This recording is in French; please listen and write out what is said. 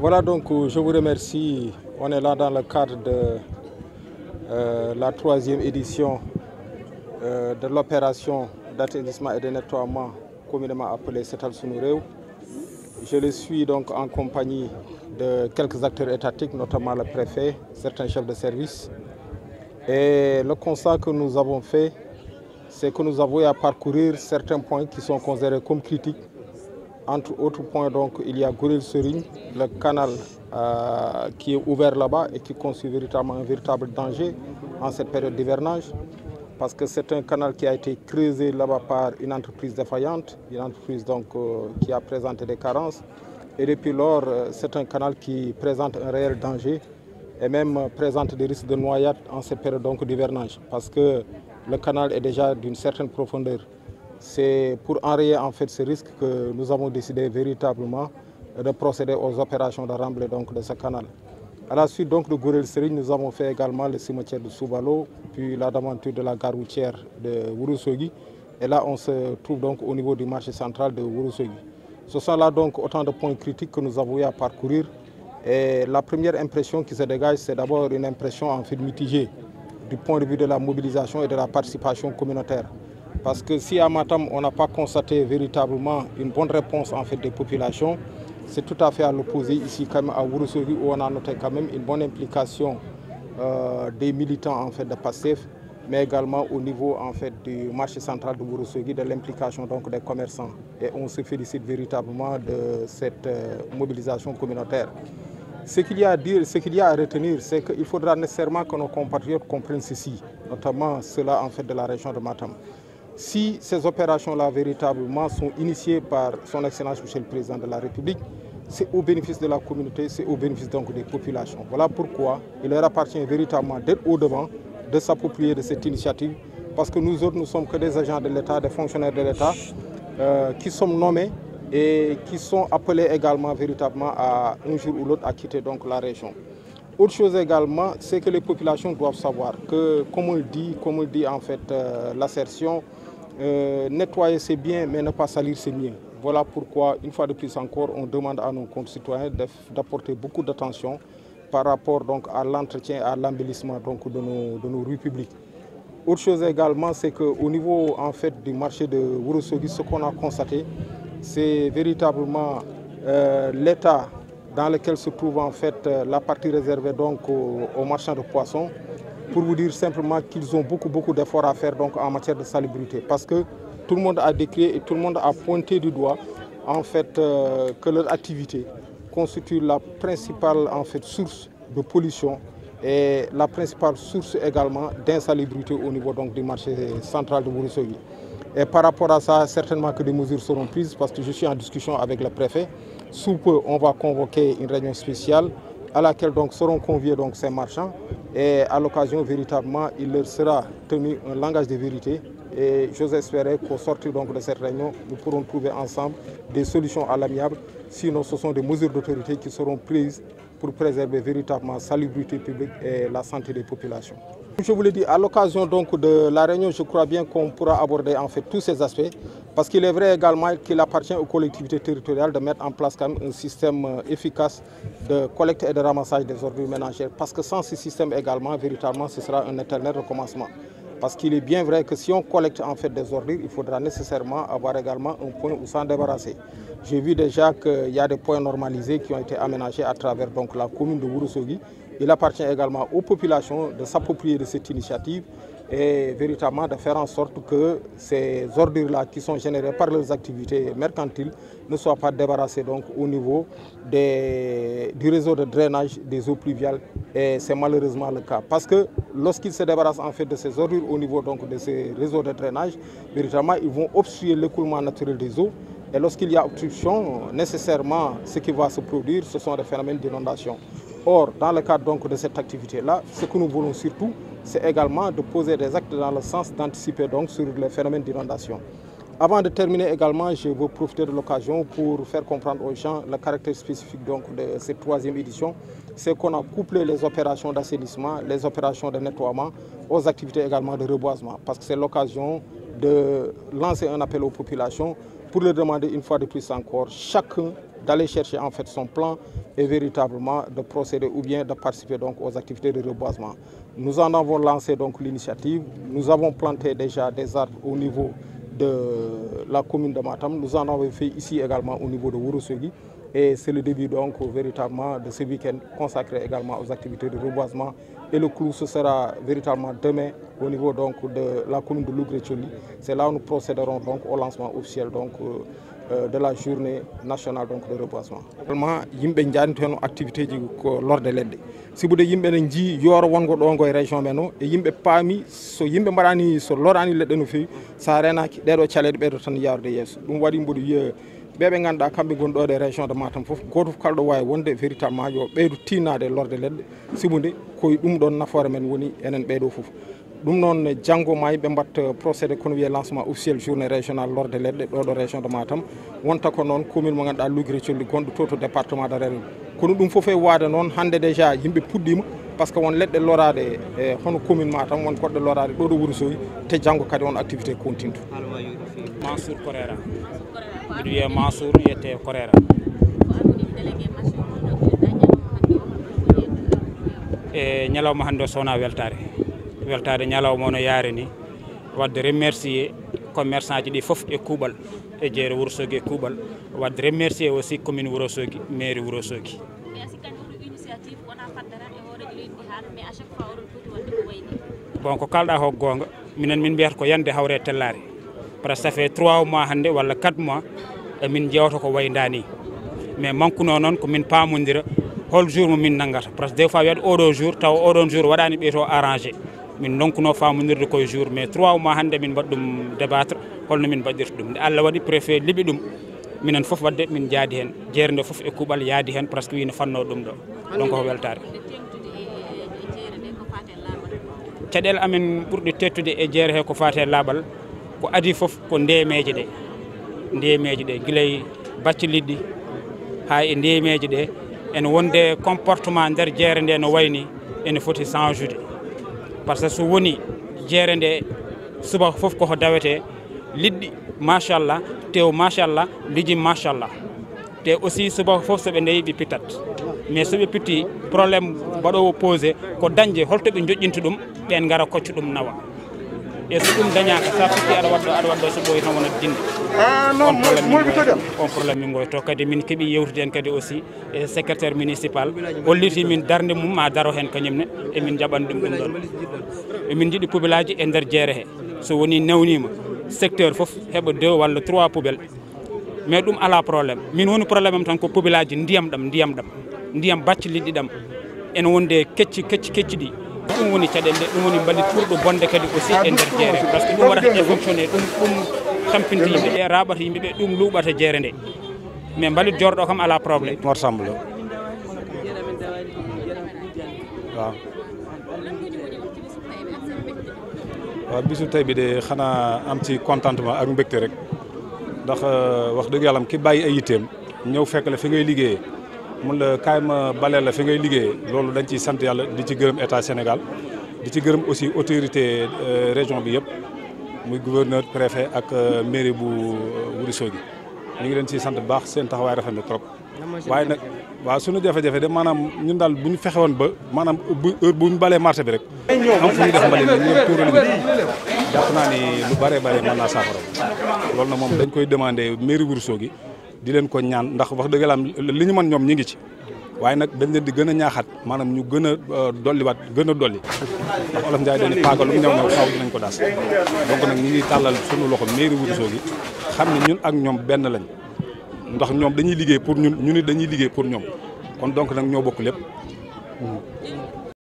Voilà, donc je vous remercie. On est là dans le cadre de la troisième édition de l'opération d'assainissement et de nettoiement communément appelée Setal Sunu Réew. Je le suis donc en compagnie de quelques acteurs étatiques, notamment le préfet, certains chefs de service. Et le constat que nous avons fait, c'est que nous avons à parcourir certains points qui sont considérés comme critiques. Entre autres points, donc, il y a Gourel-Serigne, le canal qui est ouvert là-bas et qui constitue véritablement un véritable danger en cette période d'hivernage, parce que c'est un canal qui a été creusé là-bas par une entreprise défaillante, une entreprise donc, qui a présenté des carences. Et depuis lors, c'est un canal qui présente un réel danger et même présente des risques de noyade en cette période d'hivernage, parce que le canal est déjà d'une certaine profondeur. C'est pour enrayer en fait ce risque que nous avons décidé véritablement de procéder aux opérations de remblai donc, de ce canal. À la suite donc, de Gourel-Serigne, nous avons fait également le cimetière de Soubalo, puis la devanture de la gare routière de Ourossogui. Et là, on se trouve donc au niveau du marché central de Ourossogui. Ce sont là donc autant de points critiques que nous avons eu à parcourir. Et la première impression qui se dégage, c'est d'abord une impression en fait mitigée du point de vue de la mobilisation et de la participation communautaire. Parce que si à Matam, on n'a pas constaté véritablement une bonne réponse en fait, des populations, c'est tout à fait à l'opposé ici quand même à Ourossogui où on a noté quand même une bonne implication des militants en fait, de PASTEF, mais également au niveau en fait, du marché central de Ourossogui, de l'implication donc, des commerçants. Et on se félicite véritablement de cette mobilisation communautaire. Ce qu'il y a à dire, ce qu'il y a à retenir, c'est qu'il faudra nécessairement que nos compatriotes comprennent ceci, notamment ceux-là en fait, de la région de Matam. Si ces opérations-là véritablement sont initiées par son Excellence Monsieur le Président de la République, c'est au bénéfice de la communauté, c'est au bénéfice donc des populations. Voilà pourquoi il leur appartient véritablement d'être au-devant, de s'approprier de cette initiative, parce que nous autres, nous ne sommes que des agents de l'État, des fonctionnaires de l'État, qui sommes nommés et qui sont appelés également véritablement à un jour ou l'autre à quitter donc la région. Autre chose également, c'est que les populations doivent savoir que, comme on le dit en fait l'assertion, nettoyer c'est bien, mais ne pas salir c'est mieux. Voilà pourquoi, une fois de plus encore, on demande à nos concitoyens d'apporter beaucoup d'attention par rapport donc, à l'entretien et à l'embellissement de nos rues publiques. Autre chose également, c'est qu'au niveau en fait, du marché de Ourossogui, ce qu'on a constaté, c'est véritablement l'état dans lequel se trouve en fait la partie réservée donc aux marchands de poissons, pour vous dire simplement qu'ils ont beaucoup d'efforts à faire donc, en matière de salubrité. Parce que tout le monde a décrit et tout le monde a pointé du doigt en fait, que leur activité constitue la principale en fait, source de pollution et la principale source également d'insalubrité au niveau donc, du marché central de Ourossogui. Et par rapport à ça, certainement que des mesures seront prises parce que je suis en discussion avec le préfet. Sous peu, on va convoquer une réunion spéciale à laquelle donc seront conviés donc ces marchands et à l'occasion véritablement il leur sera tenu un langage de vérité et j'ose espérer qu'au sortir donc de cette réunion nous pourrons trouver ensemble des solutions à l'amiable, sinon ce sont des mesures d'autorité qui seront prises pour préserver véritablement la salubrité publique et la santé des populations. Je vous l'ai dit, à l'occasion donc de la réunion, je crois bien qu'on pourra aborder en fait tous ces aspects, parce qu'il est vrai également qu'il appartient aux collectivités territoriales de mettre en place quand même un système efficace de collecte et de ramassage des ordures ménagères, parce que sans ce système également, véritablement, ce sera un éternel recommencement. Parce qu'il est bien vrai que si on collecte en fait des ordures, il faudra nécessairement avoir également un point où s'en débarrasser. J'ai vu déjà qu'il y a des points normalisés qui ont été aménagés à travers donc, la commune de Ourossogui. Il appartient également aux populations de s'approprier de cette initiative et véritablement de faire en sorte que ces ordures-là qui sont générées par leurs activités mercantiles ne soient pas débarrassées donc, au niveau du réseau de drainage des eaux pluviales. Et c'est malheureusement le cas. Parce que lorsqu'ils se débarrassent en fait de ces ordures au niveau donc, de ces réseaux de drainage, véritablement ils vont obstruer l'écoulement naturel des eaux. Et lorsqu'il y a obstruction, nécessairement, ce qui va se produire, ce sont des phénomènes d'inondation. Or, dans le cadre donc de cette activité-là, ce que nous voulons surtout, c'est également de poser des actes dans le sens d'anticiper donc sur les phénomènes d'inondation. Avant de terminer également, je veux profiter de l'occasion pour faire comprendre aux gens le caractère spécifique donc de cette troisième édition. C'est qu'on a couplé les opérations d'assainissement, les opérations de nettoiement aux activités également de reboisement. Parce que c'est l'occasion de lancer un appel aux populations pour leur demander une fois de plus encore, chacun d'aller chercher en fait son plan et véritablement de procéder ou bien de participer donc aux activités de reboisement. Nous en avons lancé donc l'initiative. Nous avons planté déjà des arbres au niveau de la commune de Matam. Nous en avons fait ici également au niveau de Ourossogui. Et c'est le début donc véritablement de ce week-end consacré également aux activités de reboisement. Et le clou, ce sera véritablement demain au niveau donc de la commune de Lougré-Thioli. C'est là où nous procéderons donc au lancement officiel donc de la journée nationale donc de reboisement. Vraiment, yimɓe jaani hen activité ji ko lorde ledde. Si bude yimɓe ne ji yoro wongo ɗo ngo e région men o e yimɓe paami so yimɓe mbaɗani so lorani leɗɗe no fewi sa renaki ɗeɗo caleɗe ɓeɗo tan yarude yeeso. Ɗum waɗi mboɗo wiya ɓeɓe ganduɗa kamɓe goni ɗo e région de Matam foof goto fof kalɗo wawi wonde véritablement yo ɓeydu tinnade lorde leɗɗe sibude koye ɗum ɗon nafoore men woni enen ɓeyɗo foof. ɗum noon janggo ma yimɓe mbatta procédé kono wiye lancement officiel journée régionale lorde leɗɗe ɗo ɗo région de Matam wonta ko noon commune mo ganduɗa Lougré-Thioli gonɗo to département de Réunion kono ɗum foof e waade noon hande déjà yimɓe puɗɗima par ce que won leɗɗe lorade e hono commune Matam won goɗɗe lorade ɗo ɗo Wourossogui te janggo kadi on activité continue. Mansour Korera mbiɗo wiya Mansour yette Korera e ñalawma hannde o sowna weltare ñalawma ono yaari ni wadde remercier commerçant ji ɗi fof e kuuɓal e jeere Wourossogui e kuuɓal wadde remercier aussi commune Wourossogui mairie Wourossogui. Bon ko kalɗa ko gonga minen min mbiyata ko yande hawre tellare parce que ça fait 3 mois hande walla 4 mois min jewta ko waydani mais mankuno noon ko min pamodira hol jour mo min nangata parce que des fois wiyata oɗo jour taw oɗon jour waɗani ɓeyto arrangé min donkuno famodirde koye jour mais 3 mois hande min mbaɗa ɗum débattre holno min mbaɗirta ɗum nde Allah waɗi préfet liɓi ɗum minen foof wadde min jaadi hen jeere nde foof e kuuɓal yaadi hen presque wino fanno ɗum ɗo donc ko weltare caɗele amen ɓurɗe tettude e jeere he ko fate laaɓal ko adi foof ko ndemeje ɗe guilay bacci liɗɗi ha e ndemeje ɗe ene wonde comportement nder jeere nde no wayni ene foti changeude par ce que so woni jeere nde subaka foof koko dawete liɗɗi machallah tew machallah lijim machallah te aussi subaka foof soɓe ndeyi ɓe pittat mais soɓe pitti probléme mbaɗowo posé ko dañde holto ɓe joƴƴinta ɗum ɓen gara kocca ɗum nawa e so ɗum dañaka sa pitti aɗa waɗɗo so ɓoyi tan wona dinde on probléme min goyto kadi min keeɓi yewtude hen kadi aussi e secrétaire municipal holliti min darde mum ma daro hen kañumne emin jaɓani ɗum ɗon emin jiiɗi poubelle aji e nder jeere he so woni newnima secteur foof heɓa 2 walla 3 poubelle mais ɗum ala probléme min woni probléme am tan ko poubelle aji ndiyam bacci liɗɗi ɗam ene wonde kecci ɗi ɗum woni caɗele ɗe ɗum woni mbalit ɓurɗo bonde kadi aussi e nder jeere par ce que ɗum waɗata e fonctionné ɗum tampinta yimɓeɓe raɓata yimɓeɓe ɗum luuɓata jeere nde mais mbalit jorɗo kam ala probléme Mor Samb la waaw bisu tey bi de xanaa am ci contentement ak mbégte rek ndax wax dëgg yàlla ki bàyyi ay yitteem ñëw fekk la fi ngay liggéeyee mun la kaay ma baleel la fi ngay liggéeyee loolu dañ ciy sant yàlla di ci gërëm état Sénégal di ci gërëm aussi autorité région bi yëpp muy gouverneur préfet ak mairie bu Wourossogui ñu ngi leen ciy sant bu baax seen taxawaay rafet na trop waaye nag waaw suñu jafe-jafe de maanaam ñun daal bu ñu fexe woon ba maanaam heure bu ñu balee marché bi rek am fu ñu def mbalit ñu ñëpp tuural jàpp naa ni lu bare mën naa saafara loolu na moom dañ koy demandé mairie Wourossogui di leen ko ñaan ndax wax dëgg yàlla li ñu mën ñoom ñi ngi ci waaye nag dañ leen di gën a ñaaxaat maanaam ñu gën a dolliwaat gën a dolli ndax Olof Ndiaye dañu paaga lu mu ñëw xaw dinañ ko daas donc nag ñi ngi tàllal suñu loxo mairie Wourossogui xam ne ñun ak ñoom benn lañ ndax ñoom dañuy liggéey pour ñun ñu nit dañuy liggéey pour ñoom kon donc nag ñoo bokk lépp